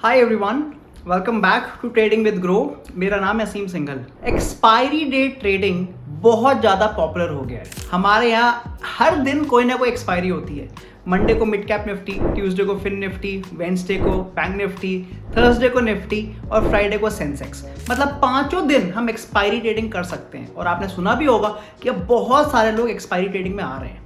Hi everyone, welcome back to trading with Groww. मेरा नाम है Aseem Singhal. Expiry date trading बहुत ज़्यादा पॉपुलर हो गया है। हमारे यहाँ हर दिन कोई ना कोई एक्सपायरी होती है। मंडे को मिड कैप निफ्टी, ट्यूसडे को फिन निफ्टी, वेंसडे को बैंक निफ्टी, थर्सडे को निफ्टी और फ्राइडे को सेंसेक्स। मतलब पांचों दिन हम एक्सपायरी ट्रेडिंग कर सकते हैं। और आपने सुना भी होगा कि अब बहुत सारे लोग एक्सपायरी ट्रेडिंग में आ रहे हैं।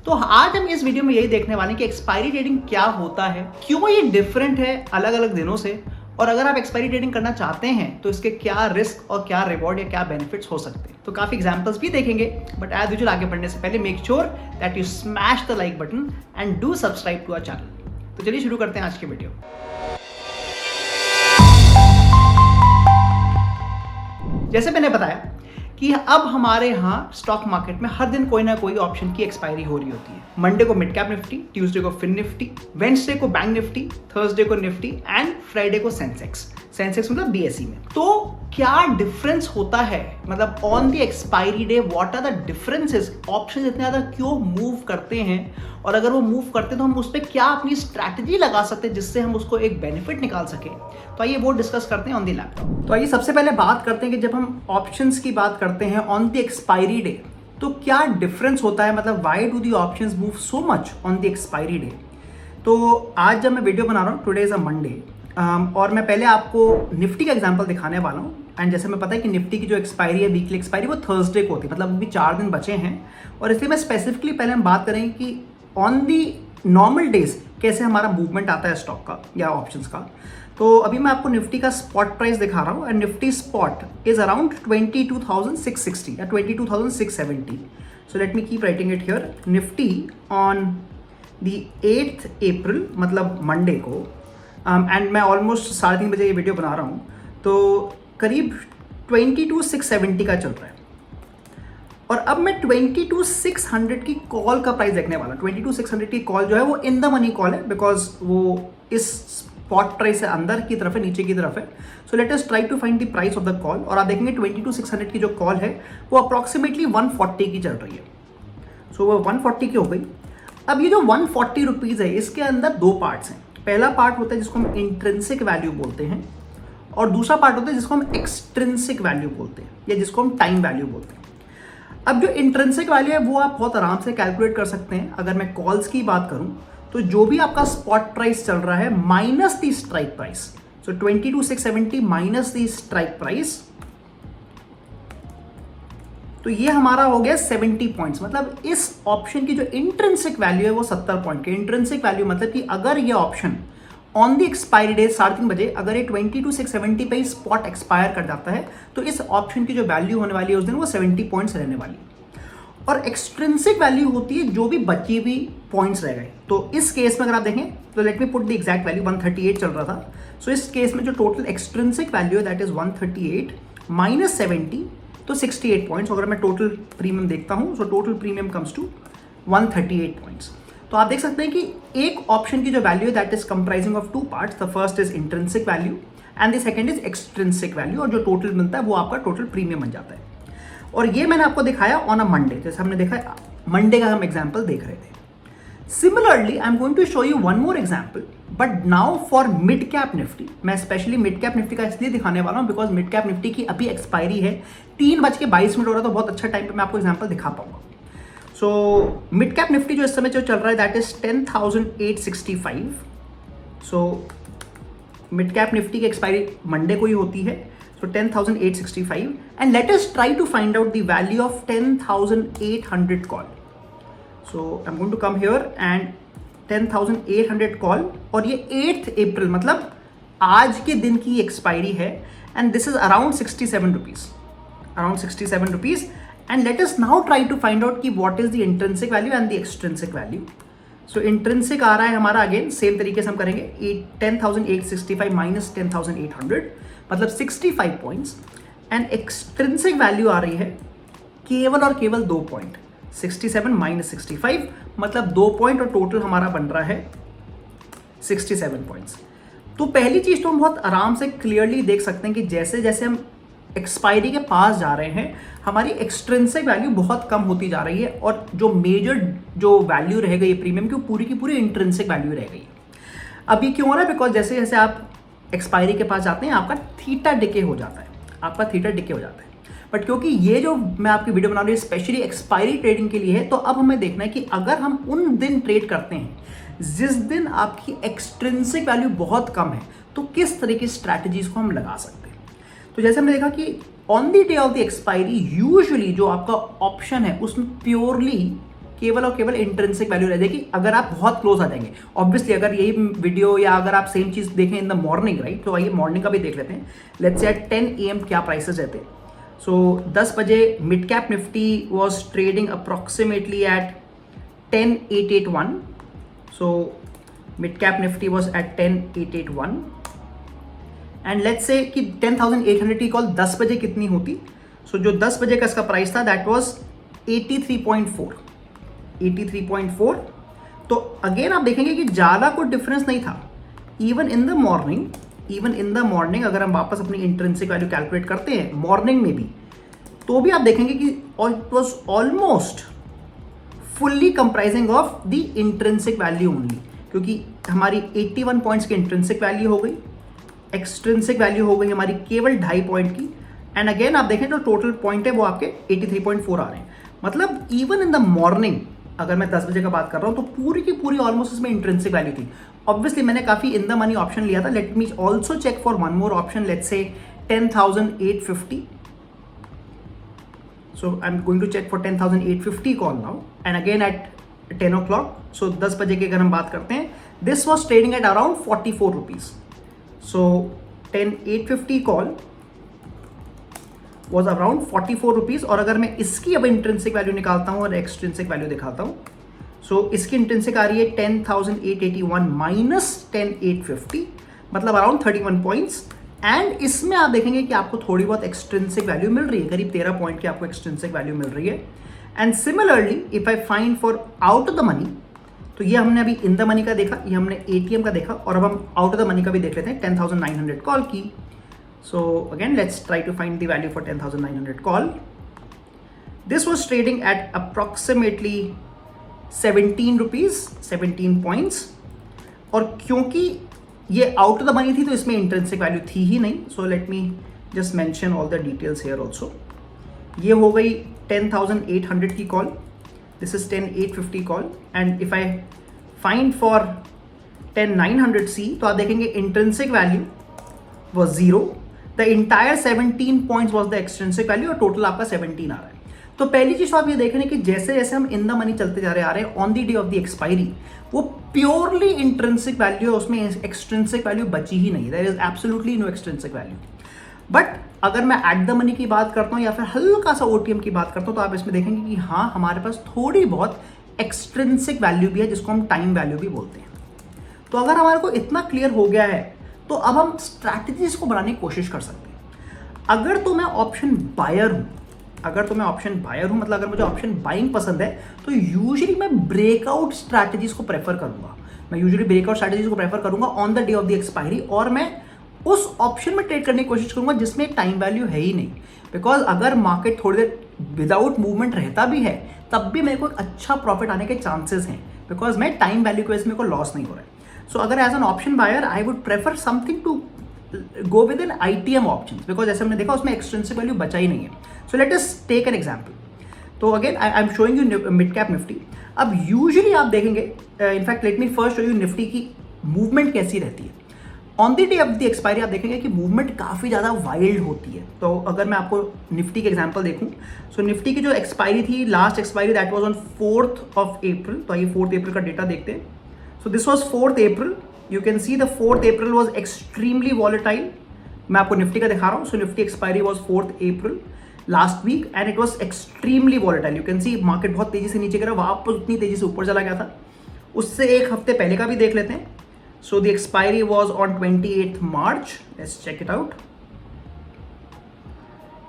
तो आज हम इस वीडियो में यही देखने वाले हैं कि एक्सपायरी ट्रेडिंग क्या होता है, क्यों ये डिफरेंट है अलग अलग दिनों से, और अगर आप एक्सपायरी ट्रेडिंग करना चाहते हैं तो इसके क्या रिस्क और क्या रिवॉर्ड या क्या बेनिफिट्स हो सकते हैं। तो काफी एग्जांपल्स भी देखेंगे, बट एज यूजुअल आगे बढ़ने से पहले make sure that you smash the like button and do subscribe to our channel. तो चलिए शुरू करते हैं आज की वीडियो। जैसे मैंने बताया कि अब हमारे यहाँ स्टॉक मार्केट में हर दिन कोई ना कोई ऑप्शन की एक्सपायरी हो रही होती है। मंडे को मिड कैप निफ्टी, ट्यूसडे को फिन निफ्टी, वेंसडे को बैंक निफ्टी, थर्सडे को निफ्टी एंड फ्राइडे को सेंसेक्स मतलब बीएसई में। तो क्या डिफरेंस होता है, मतलब on the expiry day what are the differences, option इतने ज्यादा क्यों मूव करते हैं, और अगर वो मूव करते हैं तो हम उस पर क्या अपनी स्ट्रैटेजी लगा सकते हैं जिससे हम उसको एक बेनिफिट निकाल सके। तो आइए वो डिस्कस करते हैं ऑन द लैपटॉप। तो आइए सबसे पहले बात करते हैं कि जब हम ऑप्शंस की बात करते हैं ऑन द एक्सपायरी डे तो क्या डिफरेंस होता है, मतलब why do the options move so much on the expiry day. तो आज जब मैं वीडियो बना रहा हूँ, टुडे इज अ मंडे, और मैं पहले आपको निफ्टी का एग्जांपल दिखाने वाला हूँ। एंड जैसे मैं पता है कि निफ्टी की जो एक्सपायरी है, वीकली एक्सपायरी, वो थर्सडे को होती है, मतलब अभी 4 दिन बचे हैं। और इसलिए मैं स्पेसिफिकली पहले हम बात करेंगे कि ऑन दी नॉर्मल डेज कैसे हमारा मूवमेंट आता है स्टॉक का या ऑप्शंस का। तो अभी मैं आपको निफ्टी का स्पॉट प्राइस दिखा रहा हूँ, and Nifty spot is around 22,660 या 22,670। So let me keep writing it here. Nifty on the 8th अप्रैल, मतलब मंडे को, एंड मैं ऑलमोस्ट 3:30 बजे ये वीडियो बना रहा हूँ, तो करीब 22,670 का चल रहा है। और अब मैं 22,600 की कॉल का प्राइस देखने वाला। 22,600 की कॉल जो है वो इन द मनी कॉल है, बिकॉज वो इस स्पॉट प्राइस से अंदर की तरफ है, नीचे की तरफ है। So let us try to find the price of the call. और आप देखेंगे 22,600 की जो कॉल है वो अप्रॉक्सीमेटली 140 की चल रही है। सो वो 140 की हो गई। अब ये जो 140 रुपीज़ है, इसके अंदर दो पार्ट्स हैं। पहला पार्ट होता है जिसको हम इंट्रिंसिक वैल्यू बोलते हैं, और दूसरा पार्ट होता है जिसको हम एक्सट्रिंसिक वैल्यू बोलते हैं, या जिसको हम टाइम वैल्यू बोलते हैं। अब जो इंट्रिंसिक वैल्यू है वो आप बहुत आराम से कैलकुलेट कर सकते हैं। अगर मैं कॉल्स की बात करूं तो जो भी आपका स्पॉट प्राइस चल रहा है माइनस दी स्ट्राइक प्राइस, सो 22,670 माइनस दी स्ट्राइक प्राइस, तो ये हमारा हो गया 70 पॉइंट्स। मतलब इस ऑप्शन की जो इंट्रिंसिक वैल्यू है वो 70 पॉइंट की। इंट्रिंसिक वैल्यू मतलब कि अगर ये option on the expiry day 3:30 बजे अगर ये 22,670 पे स्पॉट एक्सपायर कर जाता है तो इस ऑप्शन की जो वैल्यू होने वाली है उस दिन वो 70 पॉइंट्स रहने वाली है। और एक्सट्रिंसिक वैल्यू होती है जो भी बची हुई पॉइंट्स रह गए। तो इस केस में अगर आप देखें तो let me put the exact value, 138 चल रहा था। सो इस केस में जो टोटल एक्सट्रिंसिक वैल्यू है दैट इज 138 माइनस 70, तो 68 पॉइंट्स। अगर मैं टोटल प्रीमियम देखता हूं, so total premium comes to 138 points. तो आप देख सकते हैं कि एक ऑप्शन की जो वैल्यू है that is comprising of 2 parts. The first is intrinsic value and the second is extrinsic value, और जो टोटल मिलता है वो आपका टोटल प्रीमियम बन जाता है। और ये मैंने आपको दिखाया ऑन अ मंडे, जैसे हमने देखा मंडे का हम एग्जाम्पल देख रहे थे। Similarly I am going to show you one more example, but now for mid cap Nifty. मैं स्पेशली मिड कैप निफ्टी का इसलिए दिखाने वाला हूँ बिकॉज मिड कैप निफ्टी की अभी एक्सपायरी है, 3:22 हो रहा, तो बहुत अच्छा टाइम पे मैं आपको एग्जाम्पल दिखा पाऊंगा। सो मिड कैप निफ्टी जो इस समय जो चल रहा है that is 10,865। So mid cap Nifty की एक्सपायरी मंडे को ही होती है, so 10,865, and let us try to find out the value of 10,800 call. So I am going to come here and 10,800 call, और ये 8th अप्रैल मतलब आज के दिन की एक्सपायरी है, and this is around 67 rupees, around 67 rupees. And let us now try to find out कि what is the intrinsic value and the extrinsic value. So intrinsic आ रहा है हमारा, अगेन सेम तरीके से हम करेंगे 10,865 माइनस 10,800 मतलब 65 पॉइंट्स, एंड एक्सट्रिंसिक वैल्यू आ रही है केवल और केवल 2 पॉइंट, 67 माइनस 65 मतलब 2 पॉइंट, और टोटल हमारा बन रहा है 67 पॉइंट्स। तो पहली चीज तो हम बहुत आराम से क्लियरली देख सकते हैं कि जैसे जैसे हम एक्सपायरी के पास जा रहे हैं हमारी एक्सट्रिंसिक वैल्यू बहुत कम होती जा रही है, और जो मेजर जो वैल्यू रह गई है प्रीमियम की, वो पूरी की पूरी इंट्रिंसिक वैल्यू रह गई है। अब ये क्यों हो रहा है, बिकॉज जैसे जैसे आप एक्सपायरी के पास जाते हैं आपका थीटा डिके हो जाता है, आपका थीटा डिके हो जाता है। बट क्योंकि ये जो मैं आपकी वीडियो बना रही हूँ स्पेशली एक्सपायरी ट्रेडिंग के लिए है, तो अब हमें देखना है कि अगर हम उन दिन ट्रेड करते हैं जिस दिन आपकी एक्सट्रिंसिक वैल्यू बहुत कम है, तो किस तरह की स्ट्रैटेजीज को हम लगा सकते हैं। तो जैसे हमने देखा कि on the day of the expiry usually जो आपका ऑप्शन है उसमें प्योरली केवल और केवल इंट्रिंसिक वैल्यू रह जाएगी अगर आप बहुत क्लोज आ जाएंगे। ऑब्वियसली अगर यही वीडियो या अगर आप सेम चीज देखें इन द मॉर्निंग, राइट, तो आइए मॉर्निंग का भी देख लेते हैं। लेट्स से एट 10 AM क्या प्राइसेस रहते हैं। सो 10 बजे mid cap Nifty was trading approximately at 10,881। So mid cap Nifty was at 10,881 and let's say कि 10,800 की कॉल 10 बजे कितनी होती। सो जो 10 बजे का इसका प्राइस था दैट वॉज 83.4। तो अगेन आप देखेंगे कि ज़्यादा कोई डिफरेंस नहीं था। इवन इन द मॉर्निंग अगर हम वापस अपनी इंट्रिंसिक वैल्यू कैलकुलेट करते हैं मॉर्निंग में भी, तो भी आप देखेंगे कि it was almost fully comprising of the intrinsic value only, क्योंकि हमारी 81 पॉइंट्स की इंट्रिंसिक वैल्यू हो गई, एक्सट्रिंसिक वैल्यू हो गई हमारी केवल 2.5 पॉइंट की, एंड अगेन आप देखें तो टोटल पॉइंट है वो आपके 83.4 आ रहे हैं। मतलब इवन इन द मॉर्निंग अगर मैं 10 बजे का बात कर रहा हूं तो पूरी की पूरी ऑलमोस्ट इसमें इंट्रिंसिक वैल्यू थी। ऑब्वियसली मैंने काफी इन द मनी ऑप्शन लिया था। Let me also check for one more option, let's say 10,850। So I am going to check for 10,850 call now and again at 10 o'clock। सो 10 बजे की अगर हम बात करते हैं this was trading at around 44 rupees. So 10,850 call was around 44 rupees. और अगर मैं इसकी अब इंट्रिंसिक वैल्यू निकालता हूं और एक्सट्रिंसिक वैल्यू दिखाता हूं, सो इसकी इंट्रिंसिक आ रही है 10,881 माइनस 10,850, मतलब अराउंड 31 पॉइंट्स। एंड इसमें आप देखेंगे कि आपको थोड़ी बहुत एक्सट्रिंसिक वैल्यू मिल रही है, करीब 13 पॉइंट की आपको एक्सट्रिंसिक वैल्यू मिल रही है। And similarly if I find for out of the money, तो ये हमने अभी इन द मनी का देखा, ये हमने ATM का देखा, और अब हम आउट ऑफ द मनी का भी देख लेते हैं 10,900 कॉल की। So again, let's try to find the value for 10,900 call. This was trading at approximately 17 rupees, 17 points. और क्योंकि ये out of the money थी तो इसमें intrinsic value थी ही नहीं. So let me just mention all the details here also. ये हो गई 10,800 की call. This is 10,850 call. And if I find for 10,900C, तो आप देखेंगे intrinsic value was 0. The entire 17 points was the extrinsic value और टोटल आपका 17 आ रहा है। तो पहली चीज आप ये देख रहे हैं कि जैसे जैसे हम इन द मनी चलते जा रहे हैं on the day of the expiry, वो प्योरली इंट्रिंसिक वैल्यू है, उसमें एक्सट्रिंसिक वैल्यू बची ही नहीं, there is absolutely no extrinsic value. But अगर मैं एट द मनी की बात करता हूँ या फिर हल्का सा OTM की बात करता हूँ, तो आप इसमें देखेंगे कि हाँ हमारे पास थोड़ी बहुत एक्सट्रिंसिक वैल्यू भी है जिसको हम टाइम वैल्यू भी बोलते हैं। तो अगर हमारे को इतना क्लियर हो गया है तो अब हम स्ट्रैटेजीज को बनाने की कोशिश कर सकते हैं। अगर तो मैं ऑप्शन बायर हूं, मतलब अगर मुझे ऑप्शन बाइंग पसंद है, तो यूजुअली मैं ब्रेकआउट स्ट्रैटेजीज को प्रेफर करूंगा on the day of the expiry, और मैं उस ऑप्शन में ट्रेड करने की कोशिश करूंगा जिसमें टाइम वैल्यू है ही नहीं। बिकॉज अगर मार्केट थोड़ी देर विदाउट मूवमेंट रहता भी है तब भी मेरे को एक अच्छा प्रॉफिट आने के चांसेस हैं, बिकॉज मैं टाइम वैल्यू की वजह से मेरे को लॉस नहीं हो रहा है। सो अगर as an option buyer I would prefer something to go with an ITM option, because जैसे हमने देखा उसमें एक्सट्रिंसिक वैल्यू बचा ही नहीं है। So let us take an example. तो again I am showing you mid cap Nifty. अब यूजुअली आप देखेंगे, in fact let me first show you Nifty की मूवमेंट कैसी रहती है। On the day of the expiry आप देखेंगे कि मूवमेंट काफ़ी ज़्यादा वाइल्ड होती है। तो अगर मैं आपको निफ्टी के एग्जांपल देखूं, सो निफ्टी की जो एक्सपायरी थी, last expiry that was on 4th of April। तो आइए 4th April का डेटा देखते हैं। So this was 4th April। You can see the 4th April was extremely volatile. मैं आपको निफ्टी का दिखा रहा हूँ। So Nifty expiry was 4th April last week and it was extremely volatile. You can see market बहुत तेजी से नीचे गिरा, वापस उतनी तेजी से ऊपर चला गया था। उससे एक हफ्ते पहले का भी देख लेते हैं। So the expiry was on 28th March. Let's check it out.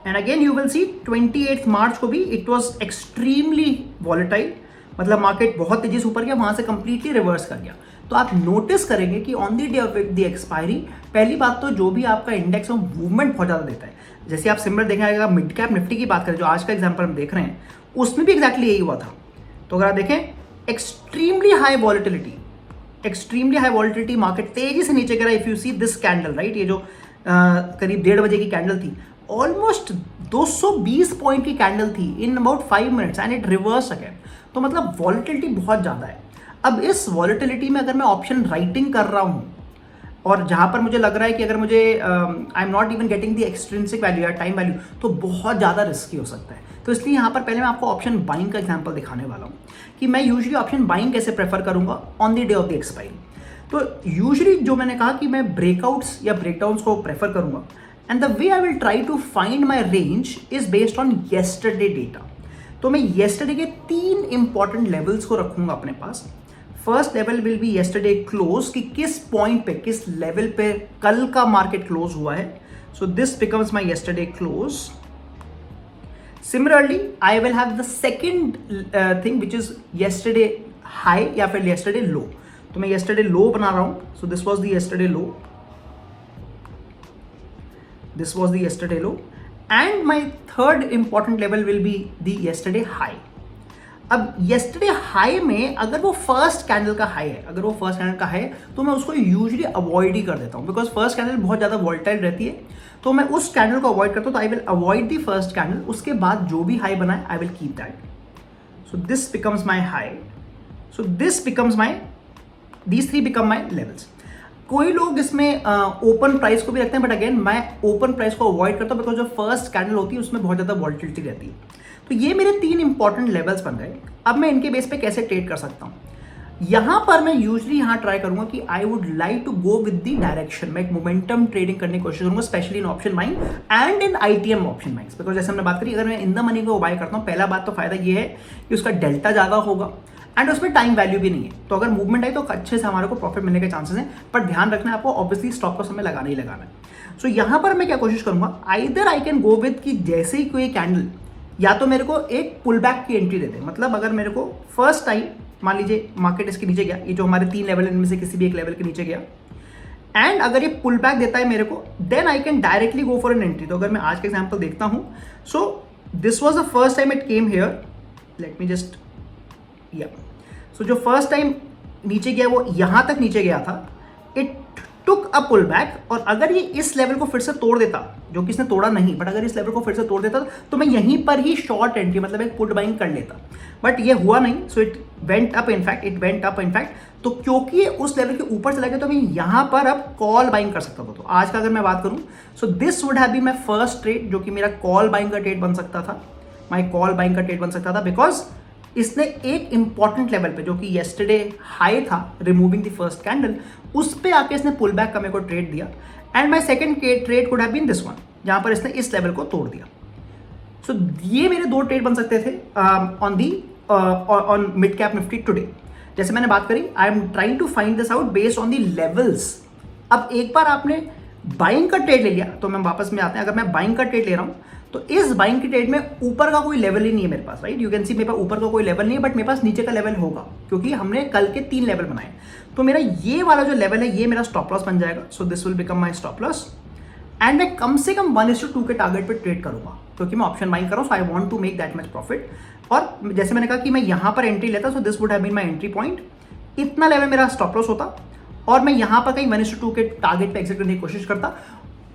And again you will see 28th March को भी it was extremely volatile. मतलब मार्केट बहुत तेजी से ऊपर गया, वहां से कंप्लीटली रिवर्स कर गया। तो आप नोटिस करेंगे कि on the day of the expiry, पहली बात तो जो भी आपका इंडेक्स है मूवमेंट बहुत ज्यादा देता है। जैसे आप सिमिलर देखेंगे मिड कैप निफ्टी की बात करें, जो आज का एग्जाम्पल हम देख रहे हैं, उसमें भी एक्जैक्टली यही हुआ था। तो अगर आप देखें extremely high volatility, extremely high volatility, market तेजी से नीचे गिरा। If you see this candle right, ये जो करीब 1:30 बजे की कैंडल थी, ऑलमोस्ट 220 पॉइंट की कैंडल थी in about 5 minutes and it reverse again. तो मतलब वॉलिटिलिटी बहुत ज़्यादा है। अब इस वॉलिटिलिटी में अगर मैं ऑप्शन राइटिंग कर रहा हूँ और जहाँ पर मुझे लग रहा है कि अगर मुझे I am not even getting the extrinsic value या टाइम वैल्यू, तो बहुत ज़्यादा रिस्की हो सकता है। तो इसलिए यहाँ पर पहले मैं आपको ऑप्शन बाइंग का एग्जांपल दिखाने वाला हूँ कि मैं यूजुअली ऑप्शन बाइंग कैसे प्रेफर करूँगा on the day of the expiry. तो यूजुअली जो मैंने कहा कि मैं ब्रेकआउट्स या ब्रेकडाउन्स को प्रेफर करूँगा, and the way I will try to find my range is based on yesterday data. तो मैं येस्टरडे के 3 इंपॉर्टेंट लेवल्स को रखूँगा अपने पास। First level will be yesterday close, कि किस पॉइंट पे, किस लेवल पे कल का मार्केट क्लोज हुआ है। So this becomes my yesterday close. Similarly I will have the second thing which is yesterday high या फिर येस्टरडे लो। तो मैं येस्टरडे लो बना रहा हूं। So this was the yesterday low, this was the yesterday low, and my third important level will be the yesterday high. अब yesterday high में अगर वो फर्स्ट कैंडल का हाई है, अगर वो फर्स्ट कैंडल का है तो मैं उसको यूजुअली अवॉइड ही कर देता हूँ, बिकॉज फर्स्ट कैंडल बहुत ज़्यादा वॉलेटाइल रहती है। तो मैं उस कैंडल को अवॉइड करता हूँ। तो I will avoid the first candle, उसके बाद जो भी हाई बना है I will keep that. So this becomes my high, so this becomes my, these 3 become my levels. कोई लोग इसमें ओपन प्राइस को भी रखते हैं, बट अगेन मैं ओपन प्राइस को अवॉइड करता हूँ, बिकॉज जो फर्स्ट कैंडल होती है उसमें बहुत ज़्यादा वॉलेटिलिटी रहती है। तो ये मेरे 3 इंपॉर्टेंट लेवल्स बन गए। अब मैं इनके बेस पे कैसे ट्रेड कर सकता हूँ, यहाँ पर मैं यूजुअली यहाँ ट्राई करूंगा कि I would like to go with the direction. मैं एक मोमेंटम ट्रेडिंग करने की कोशिश करूंगा, specially in option buying and in ITM option buyings. Because जैसे हमने बात करी, अगर मैं इन द मनी को बाय करता हूँ, पहला बात तो फायदा ये है कि उसका डेल्टा ज़्यादा होगा एंड उसमें टाइम वैल्यू भी नहीं है। तो अगर मूवमेंट आई तो अच्छे से हमारे को प्रॉफिट मिलने के चांसेस हैं, पर ध्यान रखना है आपको, ऑब्वियसली स्टॉप का समय लगाना ही लगाना है। सो यहाँ पर मैं क्या कोशिश करूंगा, either I can go with कि जैसे ही कोई कैंडल या तो मेरे को एक पुल बैक की एंट्री देते हैं। मतलब अगर मेरे को फर्स्ट टाइम मान लीजिए मार्केट इसके नीचे गया, ये जो हमारे 3 लेवल इनमें से किसी भी एक लेवल के नीचे गया, एंड अगर ये पुल बैक देता है मेरे को, then I can directly go for an entry. तो अगर मैं आज का एग्जांपल देखता हूं, so this was the first time it came here, let me just, या सो जो फर्स्ट टाइम नीचे गया वो यहां तक नीचे गया था, it took a pull back. और अगर ये इस लेवल को फिर से तोड़ देता, जो कि इसने तोड़ा नहीं, बट अगर इस लेवल को फिर से तोड़ देता तो मैं यहीं पर ही शॉर्ट एंट्री, मतलब एक पुट बाइंग कर लेता, बट ये हुआ नहीं। So it went up, in fact तो क्योंकि ये उस लेवल के ऊपर चला गया तो मैं यहां पर अब कॉल बाइंग कर सकता था। तो आज का अगर मैं बात करूं, so this would have been my first trade, जो कि मेरा कॉल बाइंग का ट्रेड बन सकता था, बिकॉज इसने एक इंपॉर्टेंट लेवल पे, जो कि येस्टरडे हाई था रिमूविंग द फर्स्ट कैंडल, उस पे आके इसने पुल बैक का मेरे को ट्रेड दिया। And my second trade could have been this one, जहां पर इसने इस लेवल को तोड़ दिया। सो ये मेरे 2 ट्रेड बन सकते थे on mid cap Nifty today. जैसे मैंने बात करी, I am trying to find this out based on the levels. अब एक बार आपने बाइंग का ट्रेड ले लिया तो मैं वापस में आते हैं। अगर मैं बाइंग का ट्रेड ले रहा हूं तो इस बाइंग की ट्रेड में ऊपर का कोई लेवल ही नहीं है मेरे पास, राइट। यू कैन सी मेरे पास ऊपर का कोई लेवल नहीं है, बट मेरे पास नीचे का लेवल होगा, क्योंकि हमने कल के 3 लेवल बनाए। तो मेरा ये वाला जो लेवल है, ये मेरा स्टॉप लॉस बन जाएगा। So this will become my stop loss, and मैं कम से कम 1:2 के टारगेट पे ट्रेड करूंगा, क्योंकि मैं ऑप्शन बाइंग कर रहा हूं। So I want to make that much profit. और जैसे मैंने कहा कि मैं यहां पर एंट्री लेता, so this would have been my entry point, इतना लेवल मेरा स्टॉप लॉस होता, और मैं यहां पर कहीं 1:2 के टारगेट पे एग्जिट करने की कोशिश करता।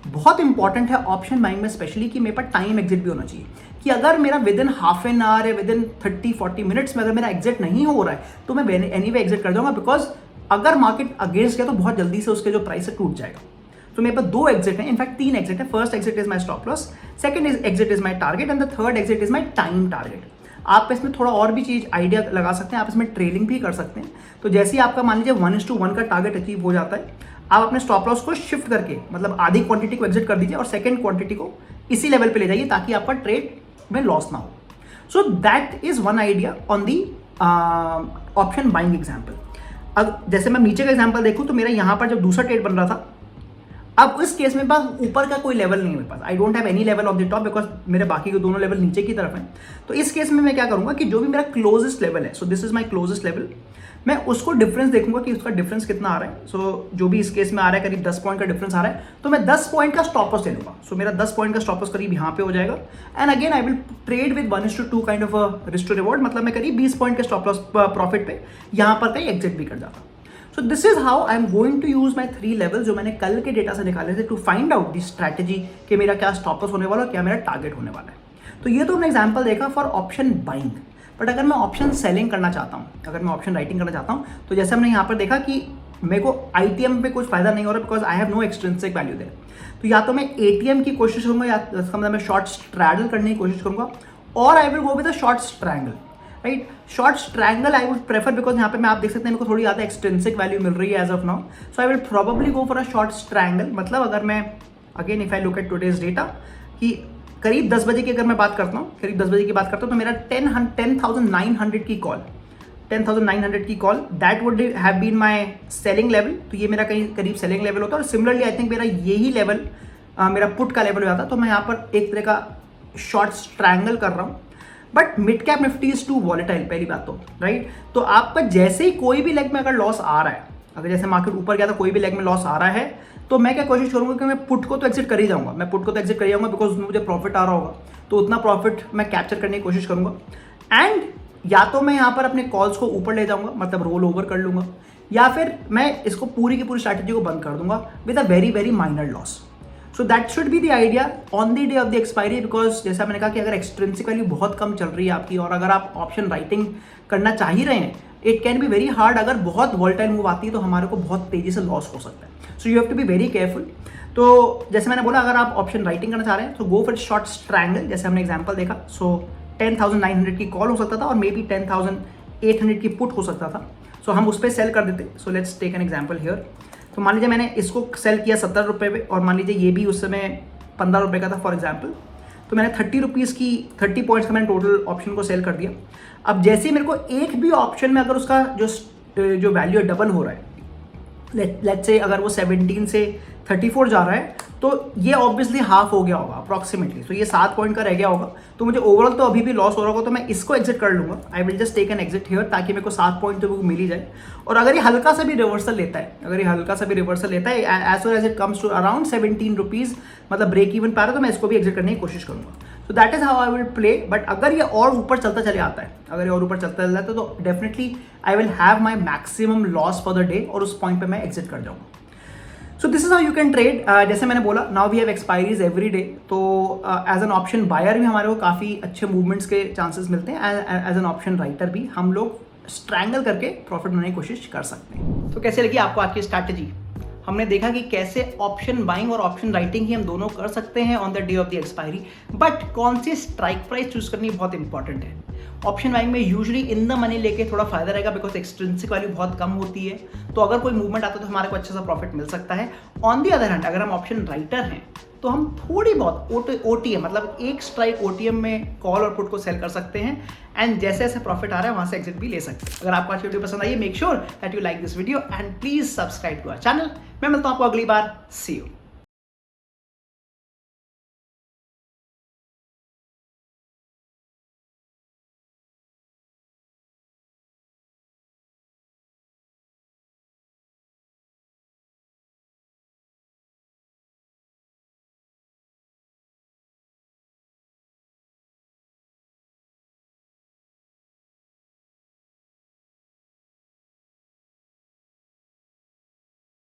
बहुत इंपॉर्टेंट है ऑप्शन बाइंग में स्पेशली कि मेरे पास टाइम एग्जिट भी होना चाहिए, कि अगर मेरा with in half an hour या विद इन 30-40 मिनट्स में अगर मेरा एग्जिट नहीं हो रहा है तो मैं एनीवे एग्जिट कर जाऊंगा, बिकॉज अगर मार्केट अगेंस्ट गया तो बहुत जल्दी से उसके जो प्राइस है टूट जाएगा। तो मेरे पास 2 एग्जिट है, इनफैक्ट 3 एग्जिट है। First exit is my stop loss, second exit is my target, and the third exit is my time target. आप इसमें थोड़ा और भी चीज आइडिया लगा सकते हैं, आप इसमें ट्रेलिंग भी कर सकते हैं। तो जैसे ही आपका मान लीजिए 1:1 का टारगेट अचीव हो जाता है, आप अपने स्टॉप लॉस को शिफ्ट करके, मतलब आधी क्वांटिटी को एग्जिट कर दीजिए और सेकंड क्वांटिटी को इसी लेवल पे ले जाइए, ताकि आपका ट्रेड में लॉस ना हो। So that is one idea on the option buying example. अब जैसे मैं नीचे का एग्जाम्पल देखूं तो मेरा यहां पर जब दूसरा ट्रेड बन रहा था, अब इस केस में पास ऊपर का कोई लेवल नहीं है मेरे पास, I don't have any level of the top, because मेरे बाकी के दोनों लेवल नीचे की तरफ हैं। तो इस केस में मैं क्या करूंगा कि जो भी मेरा क्लोजेस्ट लेवल है, सो this is my closest level, मैं उसको डिफरेंस देखूंगा कि उसका डिफरेंस कितना आ रहा है। सो जो भी इस केस में आ रहा है करीब 10 पॉइंट का डिफरेंस आ रहा है, तो मैं 10 पॉइंट का स्टॉप लॉस ले लूंगा। सो मेरा 10 पॉइंट का स्टॉप लॉस करीब यहाँ पे हो जाएगा, and again I will trade with 1:2 kind of risk to reward, मतलब मैं करीब 20 पॉइंट के स्टॉप लॉस प्रॉफिट पे यहाँ पर कहीं एग्जिट भी कर जाता। So this is how I am going to use my 3 level जो मैंने कल के डेटा से निकाले थे to find out the strategy कि मेरा क्या स्टॉप लॉस होने वाला है, क्या मेरा टारगेट होने वाला है। तो ये तो हमने एग्जाम्पल देखा फॉर ऑप्शन बाइंग। बट अगर मैं ऑप्शन सेलिंग करना चाहता हूँ, अगर मैं ऑप्शन राइटिंग करना चाहता हूँ, तो जैसे हमने यहाँ पर देखा कि मेरे को ITM पे कुछ फायदा नहीं हो रहा because I have no extrinsic value there. तो या तो मैं ATM की कोशिश करूंगा या इसका मतलब मैं शॉर्ट स्ट्रैडल करने की कोशिश करूंगा, और I will go with a short strangle, right. Short strangle I would prefer because यहाँ पे मैं आप देख सकते हैं मेरे को थोड़ी ज़्यादा एक्सट्रिंसिक वैल्यू मिल रही है as of now. So I will probably go for a short strangle. मतलब अगर मैं again if I look at today's data कि करीब 10 बजे की अगर मैं बात करता हूँ, करीब 10 बजे की बात करता हूँ, तो मेरा 10,900 की कॉल, 10,900 की call that would have been my selling level. तो ये मेरा कहीं करीब सेलिंग लेवल होता है। और सिमिलरली आई थिंक मेरा यही लेवल मेरा पुट का लेवल हो जाता। तो मैं यहाँ पर एक तरह का शॉर्ट स्ट्रैंगल कर रहा हूँ। But mid cap Nifty is too volatile, पहली बात तो, राइट। तो आपका जैसे ही कोई भी लेग में अगर लॉस आ रहा है, अगर जैसे मार्केट ऊपर गया तो कोई भी लेग में लॉस आ रहा है, तो मैं क्या कोशिश करूंगा कि मैं पुट को तो एग्जिट कर ही जाऊंगा, मैं पुट को तो एग्जिट कर ही जाऊंगा बिकॉज मुझे प्रॉफिट आ रहा होगा, तो उतना प्रॉफिट मैं कैप्चर करने की कोशिश करूंगा। एंड या तो मैं यहाँ पर अपने कॉल्स को ऊपर ले जाऊंगा, मतलब रोल ओवर कर लूंगा, या फिर मैं इसको पूरी की पूरी स्ट्रैटेजी को बंद कर दूंगा with a very very minor loss. So that should be the idea on the day of the expiry. Because जैसा मैंने कहा कि अगर एक्सट्रिंसिक वैल्यू बहुत कम चल रही है आपकी, और अगर आप ऑप्शन राइटिंग करना चाह ही रहे हैं, it can be very hard. अगर बहुत वॉलेटाइल मूव आती है तो हमारे को बहुत तेजी से लॉस हो सकता है। So you have to be very careful. तो जैसे मैंने बोला, अगर आप ऑप्शन राइटिंग करना चाह रहे हैं तो गो फॉर शॉर्ट स्ट्रैंगल, जैसे हमने एग्जाम्पल देखा। सो 10,900 की कॉल हो सकता था और मे बी 10,800 की पुट हो सकता था। सो हम उस पर सेल कर देते। So let's take an example here. तो मान लीजिए मैंने इसको सेल किया 70 रुपये पे, और मान लीजिए ये भी उस समय 15 रुपये का था फॉर एग्जाम्पल। तो मैंने 30 रुपीज़ की 30 पॉइंट्स का मैंने टोटल ऑप्शन को सेल कर दिया। अब जैसे ही मेरे को एक भी ऑप्शन में अगर उसका जो वैल्यू डबल हो रहा है, लेट्स से अगर वो 17 से 34 जा रहा है, तो ये ऑब्वियसली हाफ हो गया होगा अप्रॉक्सीमेटली। तो ये 7 पॉइंट का रह गया होगा। तो मुझे ओवरऑल तो अभी भी लॉस हो रहा होगा, तो मैं इसको एग्जिट कर लूंगा। I will just take an exit here, ताकि मेरे को 7 पॉइंट तो मिल ही जाए। और अगर ये हल्का सा भी रिवर्सल लेता है, as well as it comes to around 17 rupees, मतलब ब्रेक इवन पा रहा है, तो मैं इसको भी एग्जिट करने की कोशिश करूंगा। तो that is how I will play. But अगर ये और ऊपर चलता चले आता है, तो definitely I will have my maximum loss for the day, और उस पॉइंट पे मैं एग्जिट कर जाऊंगा। So this is how you can trade. जैसे मैंने बोला, now we have expiries every day. तो एज एन ऑप्शन बायर भी हमारे को काफ़ी अच्छे मूवमेंट्स के चांसेस मिलते हैं। एज एन ऑप्शन राइटर भी हम लोग स्ट्रैंगल करके प्रॉफिट बनाने की कोशिश कर सकते हैं। तो कैसे लगी आपको आज की स्ट्रैटेजी? हमने देखा कि कैसे ऑप्शन बाइंग और ऑप्शन राइटिंग ही हम दोनों कर सकते हैं on the day of the expiry. But कौन सी स्ट्राइक प्राइस चूज करनी बहुत इंपॉर्टेंट है। ऑप्शन बाइंग में यूजुअली इन द मनी लेके थोड़ा फायदा रहेगा बिकॉज एक्सट्रिंसिक वैल्यू बहुत कम होती है। तो अगर कोई मूवमेंट आता है तो हमारे को अच्छा सा प्रॉफिट मिल सकता है। ऑन दी अदर हैंड, अगर हम ऑप्शन राइटर हैं तो हम थोड़ी बहुत OTM, मतलब एक स्ट्राइक OTM में कॉल और पुट को सेल कर सकते हैं। एंड जैसे जैसे प्रॉफिट आ रहा है वहां से एग्जिट भी ले सकते हैं। अगर आपको आज वीडियो पसंद आई, make sure that you like this video and please subscribe to our channel. मैं मिलता हूं आपको अगली बार। सी यू।